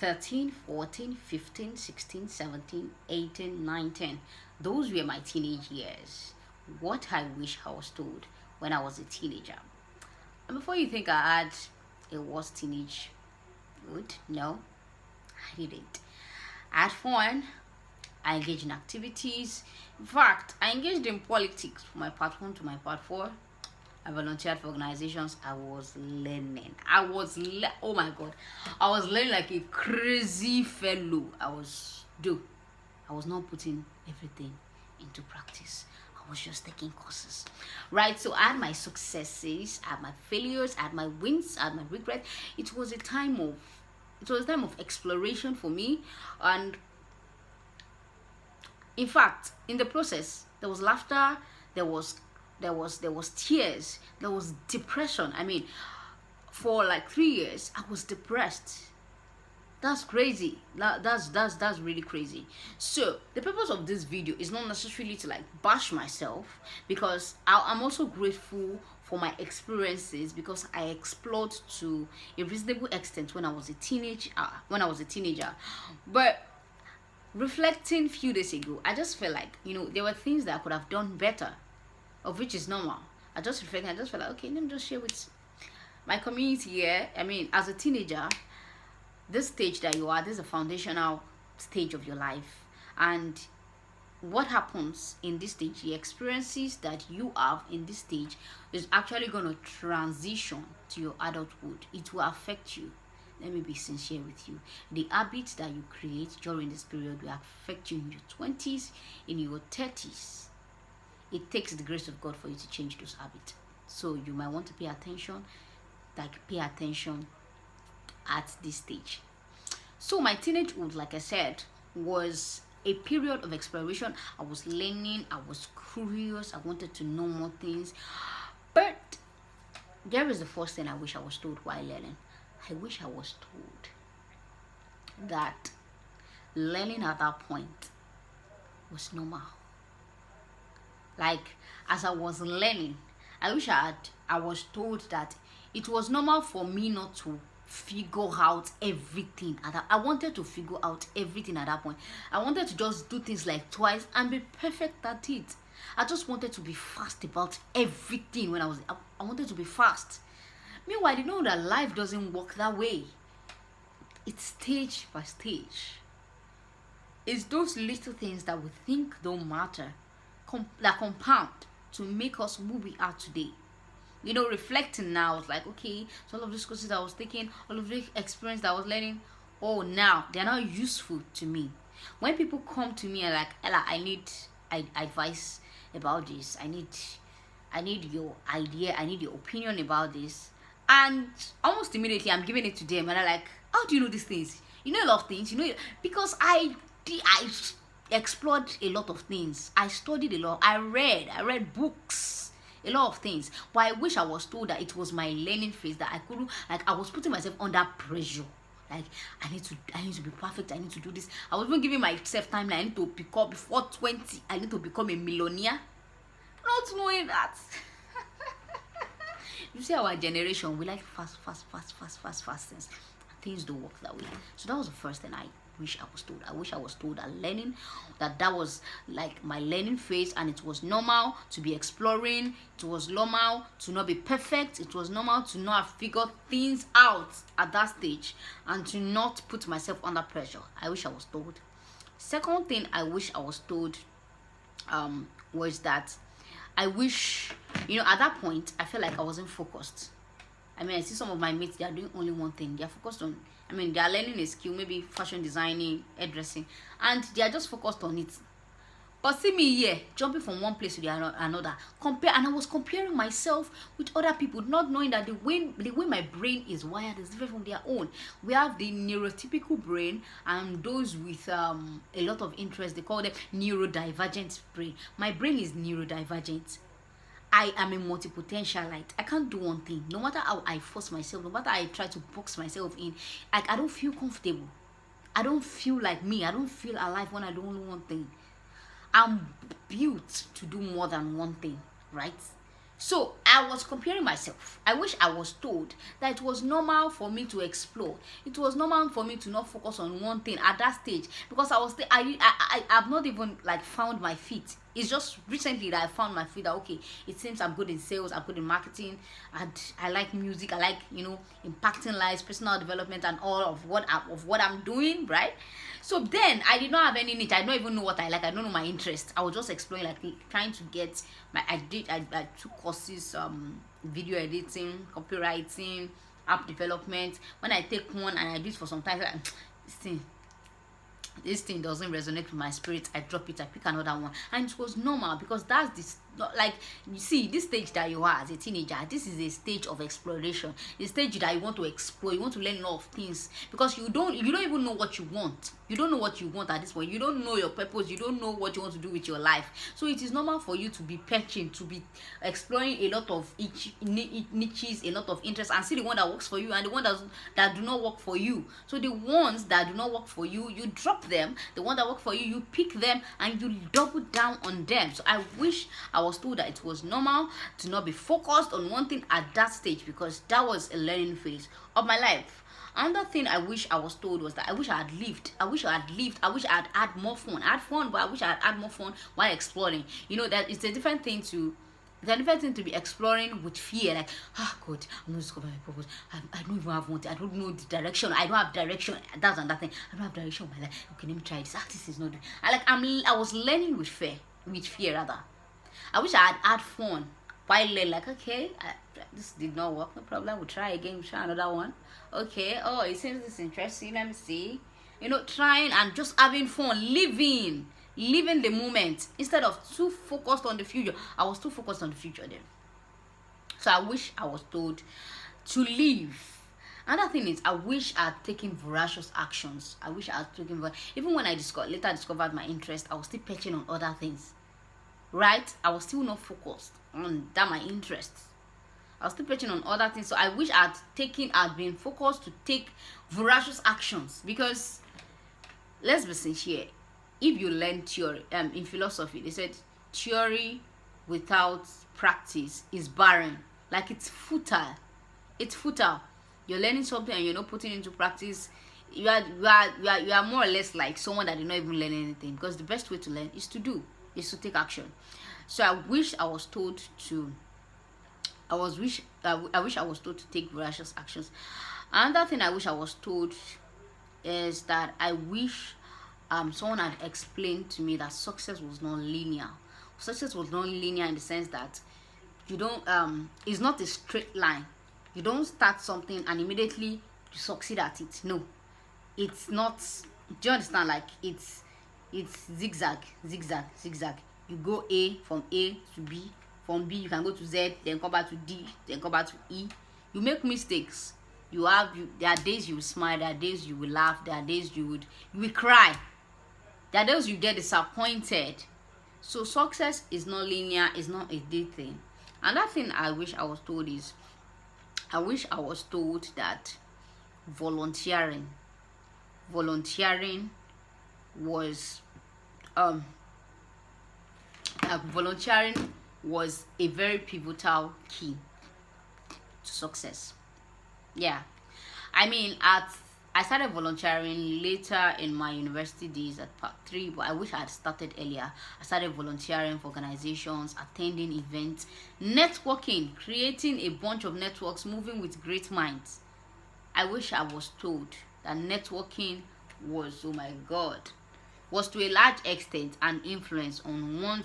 13, 14, 15, 16, 17, 18, 19. Those were my teenage years. What I wish I was told when I was a teenager. And before you think I had a worse teenage would, no, I didn't. I had fun. I engaged in activities. In fact, I engaged in politics from my part one to my part four. I volunteered for organizations. I was learning. Oh my god, I was learning like a crazy fellow. I was not putting everything into practice. I was just taking courses, right? So I had my successes, I had my failures, I had my wins, I had my regrets. It was a time of exploration for me, and in fact, in the process, there was laughter, there was tears, there was depression. I mean, for like 3 years, I was depressed. That's crazy. That's really crazy. So the purpose of this video is not necessarily to like bash myself, because I'm also grateful for my experiences, because I explored to a reasonable extent when I was a teenager. But reflecting few days ago, I just felt like, there were things that I could have done better, of which is normal. I just reflected, I just felt like, okay, let me just share with my community here. I mean, as a teenager, this stage that you are, this is a foundational stage of your life. And what happens in this stage, the experiences that you have in this stage is actually going to transition to your adulthood. It will affect you. Let me be sincere with you. The habits that you create during this period will affect you in your 20s, in your 30s. It takes the grace of God for you to change those habits. So you might want to pay attention at this stage. So my teenagehood, like I said, was a period of exploration. I was learning, I was curious, I wanted to know more things. But there is the first thing I wish I was told while learning. I wish I was told that learning at that point was normal. Like, as I was learning, I wish I was told that it was normal for me not to figure out everything. I wanted to figure out everything at that point. I wanted to just do things like twice and be perfect at it. I just wanted to be fast about everything when I wanted to be fast. Meanwhile, you know that life doesn't work that way. It's stage by stage. It's those little things that we think don't matter that compound to make us who we are today. Reflecting now, it's like, okay, so all of these courses I was taking, all of the experience that I was learning, now they're now useful to me. When people come to me and like, Ella, I need advice about this, I need your idea, I need your opinion about this, and almost immediately I'm giving it to them, and I'm like, how do you know these things? You know a lot of things, because I explored a lot of things. I studied a lot. I read books, a lot of things. But I wish I was told that it was my learning phase, that I couldn't, like, I was putting myself under pressure. Like, I need to be perfect. I need to do this. I was even giving myself timeline. I need to pick up before 20. I need to become a millionaire. Not knowing that. You see, our generation, we like fast things. Things don't work that way. So that was the first thing I wish I was told. I wish I was told that was like my learning phase, and it was normal to be exploring. It was normal to not be perfect. It was normal to not have figured things out at that stage, and to not put myself under pressure. I wish I was told. Second thing I wish I was told was that I wish, at that point, I felt like I wasn't focused. I mean, I see some of my mates, they are doing only one thing. They are focused on, they are learning a skill, maybe fashion designing, hairdressing, and they are just focused on it. But see me here, jumping from one place to another. And I was comparing myself with other people, not knowing that the way my brain is wired is different from their own. We have the neurotypical brain, and those with a lot of interest, they call them neurodivergent brain. My brain is neurodivergent. I am a multipotentialite. I can't do one thing. No matter how I force myself, no matter how I try to box myself in, like, I don't feel comfortable. I don't feel like me. I don't feel alive when I do only one thing. I'm built to do more than one thing, right? So I was comparing myself. I wish I was told that it was normal for me to explore. It was normal for me to not focus on one thing at that stage, because I've not even like found my feet. It's just recently that I found my feet, that okay, it seems I'm good in sales, I'm good in marketing, and I like music, I like, impacting lives, personal development, and all of what I'm doing, right? So then I did not have any niche. I don't even know what I like. I don't know my interest. I was just exploring, like trying to get my. I took courses, video editing, copywriting, app development. When I take one and I do it for some time, like, this thing this thing doesn't resonate with my spirit, I drop it, I pick another one. And it was normal, because that's this, like, you see, this stage that you are as a teenager, this is a stage of exploration, a stage that you want to explore, you want to learn a lot of things, because you don't even know what you want. You don't know what you want at this point. You don't know your purpose. You don't know what you want to do with your life. So it is normal for you to be patching, to be exploring a lot of niches, a lot of interests, and see the one that works for you and the one that do not work for you. So the ones that do not work for you, you drop them. The one that work for you, you pick them and you double down on them. So I wish I was told that it was normal to not be focused on one thing at that stage, because that was a learning phase of my life. Another thing I wish I was told was that I wish I had lived. I wish I had had more fun. I had fun, but I wish I had had more fun while exploring. That it's a different thing to. It's a different thing to be exploring with fear, like, God, I'm not discovering my purpose. I don't even have one thing. I don't know the direction. I don't have direction. That's another thing. I don't have direction in my life. Okay, let me try this. This is not. I was learning with fear rather. I wish I had had fun while like, okay, this did not work, no problem, we'll try again, we'll try another one. Okay, oh, it seems this is interesting, let me see. Trying and just having fun, living the moment, instead of too focused on the future. I was too focused on the future then. So I wish I was told to live. Another thing is, I wish I had taken voracious actions. I wish I had taken, even when I later discovered my interest, I was still patching on other things. Right? I was still not focused on that my interests. I was still patching on other things. So I wish I'd been focused to take voracious actions, because let's be sincere. If you learn theory, in philosophy, they said theory without practice is barren. Like, it's futile. It's futile. You're learning something and you're not putting it into practice. You are more or less like someone that did not even learn anything, because the best way to learn is to take action. So I wish I was told to. I wish I was told to take voracious actions. Another thing I wish I was told is that I wish someone had explained to me that success was not linear. Success was not linear in the sense that you don't it's not a straight line. You don't start something and immediately you succeed at it. No, it's not. Do you understand? Like, it's zigzag. You go from A to B, from B you can go to Z, then come back to D, then come back to E. You make mistakes. There are days you will smile, there are days you will laugh, there are days you will cry, there are days you get disappointed. So success is not linear, it's not a day thing. Another thing I wish I was told is, I wish I was told that volunteering was volunteering was a very pivotal key to success. Yeah, I mean, I started volunteering later in my university days at part 3, but I wish I had started earlier. I started volunteering for organizations, attending events, networking, creating a bunch of networks, moving with great minds. I wish I was told that networking was, oh my God, was to a large extent an influence on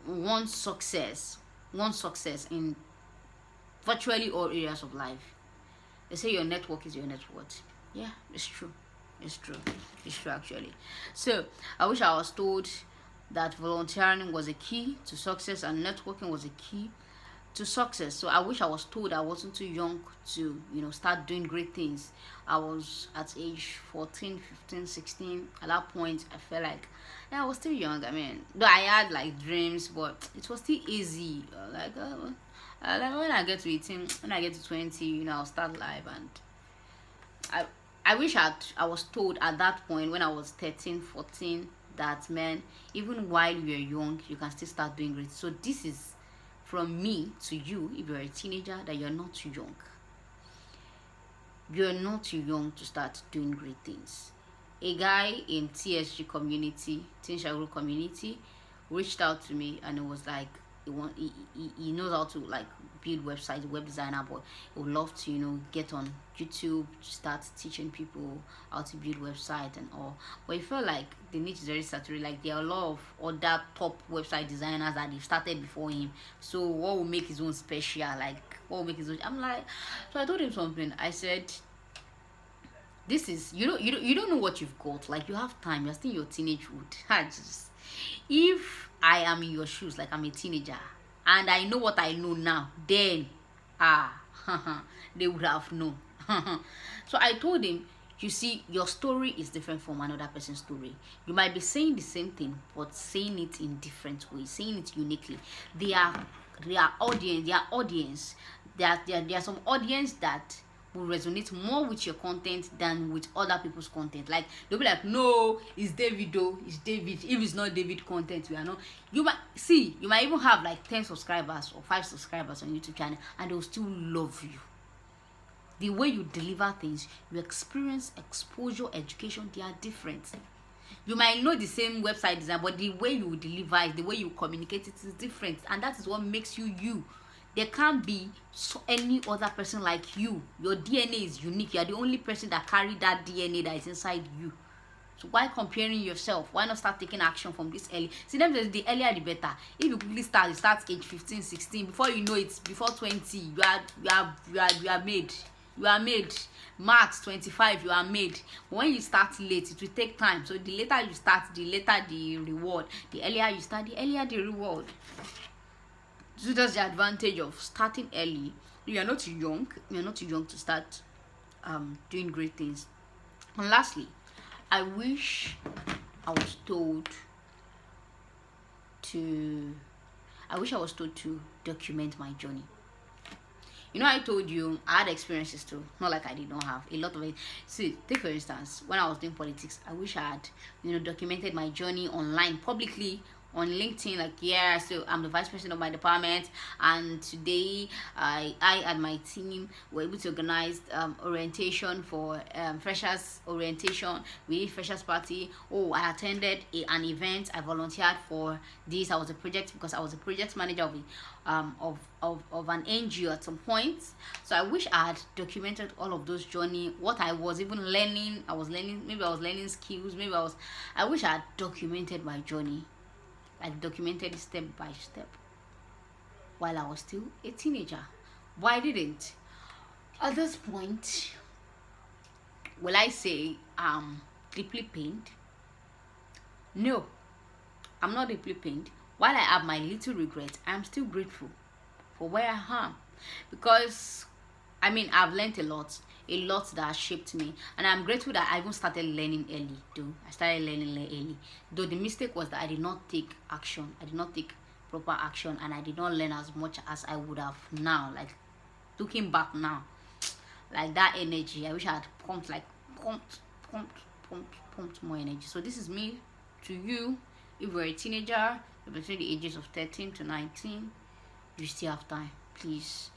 one's success in virtually all areas of life. They say your network is your net worth. Yeah, it's true actually. So I wish I was told that volunteering was a key to success and networking was a key to success. So I wish I was told I wasn't too young to start doing great things. I was at age 14, 15, 16. At that point I felt like, yeah, I was still young. I mean, though I had like dreams, but it was still easy. Like when I get to 18, when I get to 20, I'll start live. And I wish I was told at that point when I was 13, 14, that, man, even while you're young, you can still start doing great. So this is from me to you, if you're a teenager, that you're not too young. You're not too young to start doing great things. A guy in TSG community, Teen Shaguru community, reached out to me and it was like, he knows how to like build websites, web designer, but he would love to, you know, get on YouTube to start teaching people how to build websites and all. But he felt like the niche is very saturated. Like there are a lot of other top website designers that they've started before him. So what will make his own special? Like what will make his own? I'm like, so I told him something. I said, this is, you don't know what you've got. Like you have time. You're still in your teenagehood. If I am in your shoes, like I'm a teenager, and I know what I know now, then they would have known. So I told him, you see, your story is different from another person's story. You might be saying the same thing, but saying it in different ways, saying it uniquely. There are audience. There are some audience that will resonate more with your content than with other people's content. Like they'll be like, no, it's David though, it's David. If it's not David content, we are not. You might even have like 10 subscribers or 5 subscribers on YouTube channel, and they'll still love you. The way you deliver things, your experience, exposure, education, they are different. You might know the same website design, but the way you deliver it, the way you communicate it is different, and that is what makes you you. There can't be any other person like you. Your DNA is unique. You are the only person that carry that DNA that is inside you. So why comparing yourself? Why not start taking action from this early? See, them the earlier the better. If you quickly start, you start age 15, 16. Before you know it, before 20, you are made. You are made. Max 25, you are made. But when you start late, it will take time. So the later you start, the later the reward. The earlier you start, the earlier the reward. So that's the advantage of starting early. You are not too young. You are not too young to start doing great things. And lastly, I wish I was told to document my journey. You know, I told you I had experiences too. Not like I did not have a lot of it. See, take for instance, when I was doing politics, I wish I had, documented my journey online publicly on LinkedIn. Like, yeah, so I'm the vice president of my department, and today I and my team were able to organize orientation for freshers orientation. We did freshers party. Oh, I attended an event. I volunteered for this. I was a project manager of an NGO at some point. So I wish I had documented all of those journey, what I was even learning. Maybe I was learning skills. I wish I had documented my journey. I documented it step by step while I was still a teenager. Why didn't? At this point, will I say I'm deeply pained? No, I'm not deeply pained. While I have my little regret, I'm still grateful for where I am, because I've learned a lot that has shaped me, and I'm grateful that I even started learning early. I started learning early. Though the mistake was that I did not take action. I did not take proper action, and I did not learn as much as I would have now. Like looking back now, like that energy, I wish I had pumped more energy. So this is me to you. If you're a teenager, you're between the ages of 13 to 19, you still have time. Please.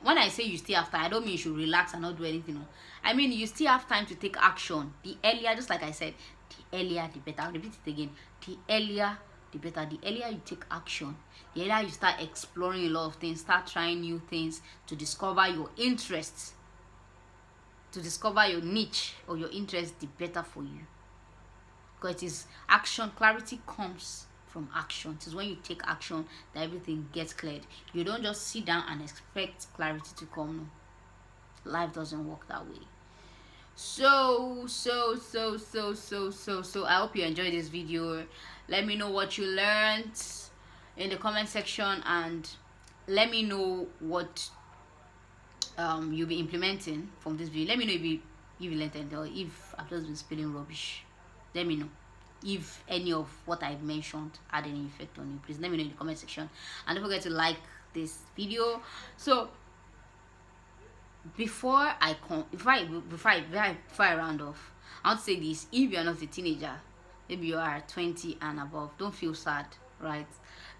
When I say you still have time, I don't mean you should relax and not do anything. I mean you still have time to take action. The earlier, just like I said, the earlier the better. I'll repeat it again. The earlier the better. The earlier you take action, the earlier you start exploring a lot of things, start trying new things to discover your interests, to discover your niche or your interest, the better for you. Because it is action. Clarity comes from action. It is when you take action that everything gets cleared. You don't just sit down and expect clarity to come. No. Life doesn't work that way. So I hope you enjoyed this video. Let me know what you learned in the comment section, and let me know what you'll be implementing from this video. Let me know if you learned it, or if I've just been spilling rubbish. Let me know if any of what I've mentioned had any effect on you. Please let me know in the comment section, and don't forget to like this video. So before I round off, I want to say this: if you are not a teenager, maybe you are 20 and above, don't feel sad, right?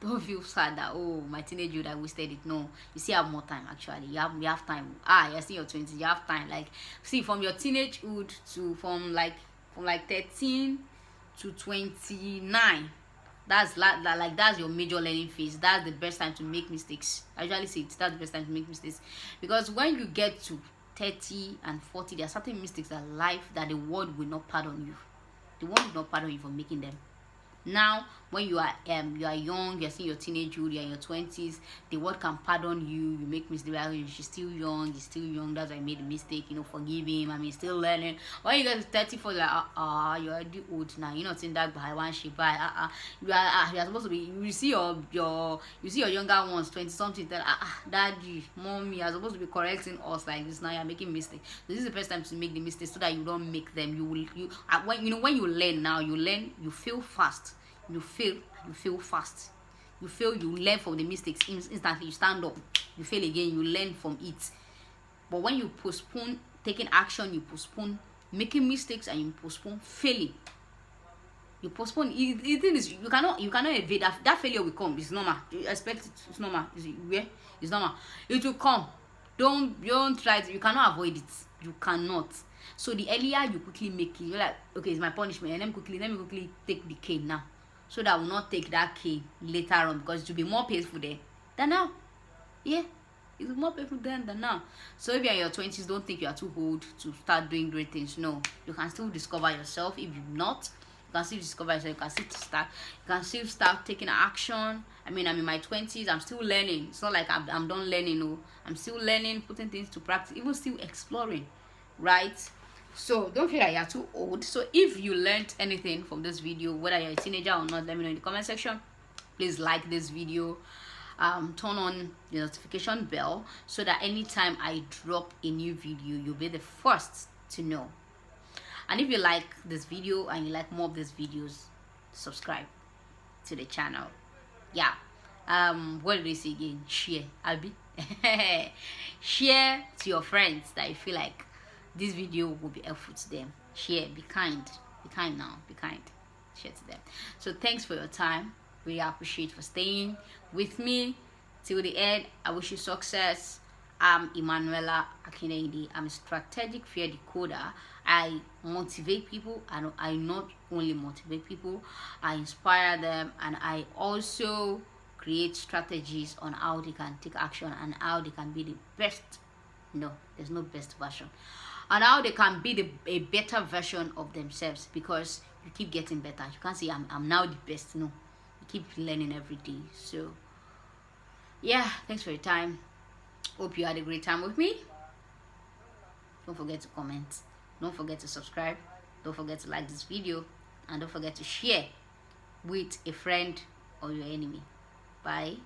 Don't feel sad that, oh, my teenage youth, I wasted it. No, you still have more time. Actually, you have time. You're still your 20s, you have time. Like, see, from your teenagehood to from like 13 to 29, that's your major learning phase. That's the best time to make mistakes. I usually say that's the best time to make mistakes, because when you get to 30 and 40, there are certain mistakes that the world will not pardon you. The world will not pardon you for making them. Now, when you are young, you're still your teenagehood, you're in your 20s, the world can pardon you. You make mistakes. She's still young, he's still young, that's why I made a mistake, forgive him. I mean, still learning. When you get to 34, like, you're already old now. You're not in that by one she buy. You're supposed to be. You see your younger ones, 20 something, that daddy, mommy, you're supposed to be correcting us like this. Now you're making mistakes. So this is the best time to make the mistakes, so that you don't make them. When you learn now, you fail fast. You fail fast. You learn from the mistakes instantly. You stand up, you fail again, you learn from it. But when you postpone taking action, you postpone making mistakes, and you postpone failing. You postpone. The thing is, you cannot evade that failure will come. It's normal. You expect it. It's normal. It's normal. It will come. Don't try to. You cannot avoid it. You cannot. So the earlier you quickly make it, you're like, okay, it's my punishment, and let me quickly take the cane now, so that I will not take that cane later on, because it will be more painful there than now. Yeah, it's more painful then than now. So if you're in your 20s, don't think you are too old to start doing great things. No, you can still discover yourself. If you're not, you can still discover yourself. You can still start taking action. I mean, I'm in my 20s, I'm still learning. It's not like I'm done learning. No, I'm still learning, putting things to practice, even still exploring, right? So don't feel like you're too old. So if you learned anything from this video, whether you're a teenager or not, let me know in the comment section. Please like this video, turn on the notification bell, so that anytime I drop a new video, you'll be the first to know. And if you like this video and you like more of these videos, subscribe to the channel. Yeah. What did they say again? Share, Abby. Share to your friends that you feel like this video will be helpful to them. Share. Be kind now. Be kind. Share to them. So thanks for your time. Really appreciate for staying with me till the end. I wish you success. I'm Emanuela Akinede. I'm a strategic fear decoder. I motivate people, and I not only motivate people, I inspire them, and I also create strategies on how they can take action and how they can be the best. No, there's no best version. And how they can be a better version of themselves, because you keep getting better. You can't say I'm now the best. No, you keep learning every day. So yeah, thanks for your time. Hope you had a great time with me. Don't forget to comment, don't forget to subscribe, don't forget to like this video, and don't forget to share with a friend or your enemy. Bye.